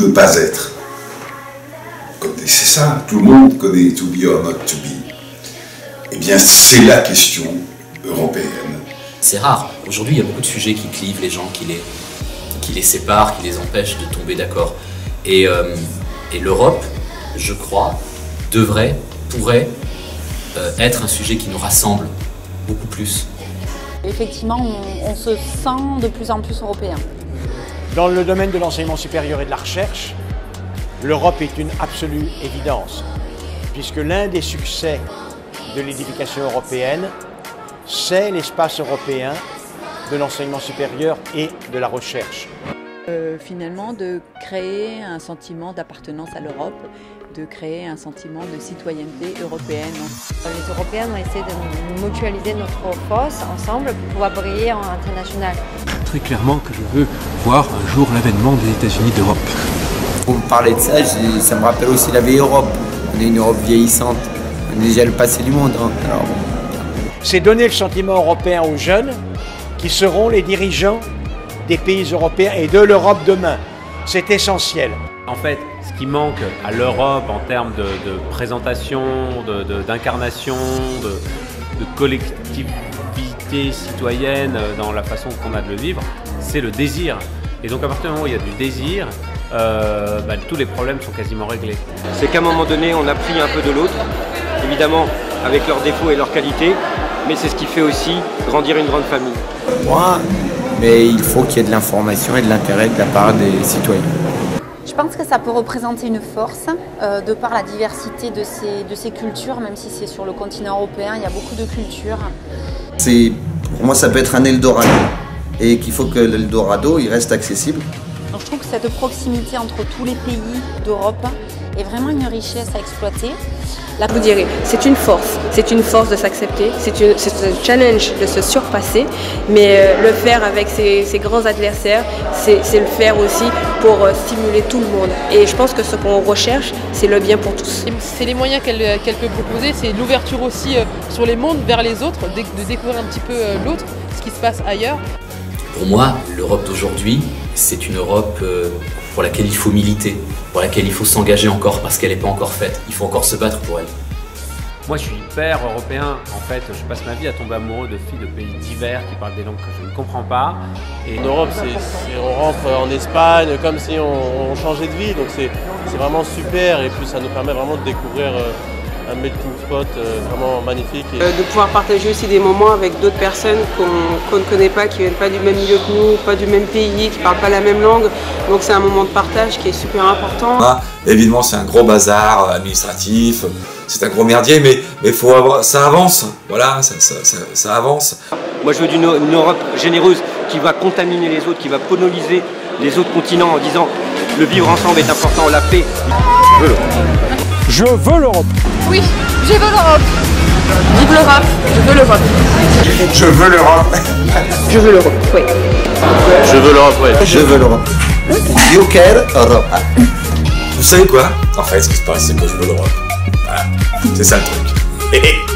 ne pas être. C'est ça, tout le monde connaît to be or not to be. Eh bien, c'est la question européenne. C'est rare. Aujourd'hui, il y a beaucoup de sujets qui clivent les gens, qui les séparent, qui les empêchent de tomber d'accord. Et l'Europe, je crois, pourrait être un sujet qui nous rassemble beaucoup plus. Effectivement, on se sent de plus en plus européen. Dans le domaine de l'enseignement supérieur et de la recherche, l'Europe est une absolue évidence, puisque l'un des succès de l'éducation européenne, c'est l'espace européen de l'enseignement supérieur et de la recherche. Finalement, de créer un sentiment d'appartenance à l'Europe, de créer un sentiment de citoyenneté européenne. Les Européens ont essayé de mutualiser notre force ensemble pour pouvoir briller en international. Très clairement que je veux voir un jour l'avènement des États-Unis d'Europe. Pour me parler de ça, ça me rappelle aussi la vieille Europe. On est une Europe vieillissante. On est déjà le passé du monde. Alors... C'est donner le sentiment européen aux jeunes qui seront les dirigeants des pays européens et de l'Europe demain. C'est essentiel. En fait, ce qui manque à l'Europe en termes de présentation, d'incarnation, de collectivité citoyenne dans la façon qu'on a de le vivre, c'est le désir. Et donc à partir du moment où il y a du désir, tous les problèmes sont quasiment réglés. C'est qu'à un moment donné, on a pris un peu de l'autre, évidemment avec leurs défauts et leurs qualités, mais c'est ce qui fait aussi grandir une grande famille. Moi, mais il faut qu'il y ait de l'information et de l'intérêt de la part des citoyens. Je pense que ça peut représenter une force, de par la diversité de ces cultures, même si c'est sur le continent européen, il y a beaucoup de cultures. Pour moi, ça peut être un Eldorado, et qu'il faut que l'Eldorado il reste accessible. Donc, je trouve que cette proximité entre tous les pays d'Europe est vraiment une richesse à exploiter. Vous direz, c'est une force de s'accepter, c'est un challenge de se surpasser, mais le faire avec ses grands adversaires, c'est le faire aussi pour stimuler tout le monde. Et je pense que ce qu'on recherche, c'est le bien pour tous. C'est les moyens qu'elle peut proposer, c'est l'ouverture aussi sur les mondes vers les autres, de découvrir un petit peu l'autre, ce qui se passe ailleurs. Pour moi, l'Europe d'aujourd'hui, c'est une Europe pour laquelle il faut militer, pour laquelle il faut s'engager encore parce qu'elle n'est pas encore faite. Il faut encore se battre pour elle. Moi, je suis hyper européen. En fait, je passe ma vie à tomber amoureux de filles de pays divers qui parlent des langues que je ne comprends pas. Et en Europe, on rentre en Espagne comme si on changeait de vie. Donc c'est vraiment super et puis ça nous permet vraiment de découvrir un melting spot vraiment magnifique. De pouvoir partager aussi des moments avec d'autres personnes qu'on ne connaît pas, qui ne viennent pas du même milieu que nous, pas du même pays, qui ne parlent pas la même langue. Donc c'est un moment de partage qui est super important. Évidemment, c'est un gros bazar administratif, c'est un gros merdier, mais ça avance. Voilà, ça avance. Moi, je veux une Europe généreuse qui va contaminer les autres, qui va poloniser les autres continents en disant le vivre ensemble est important, la paix. Je veux l'Europe. Oui, je veux l'Europe. Vive l'Europe. Je veux l'Europe. Je veux l'Europe. Je veux l'Europe, oui. Je veux l'Europe, oui. Je veux l'Europe. You care Europe. Vous savez quoi? En fait, ce qui se passe, c'est que je veux l'Europe. Voilà. C'est ça le truc.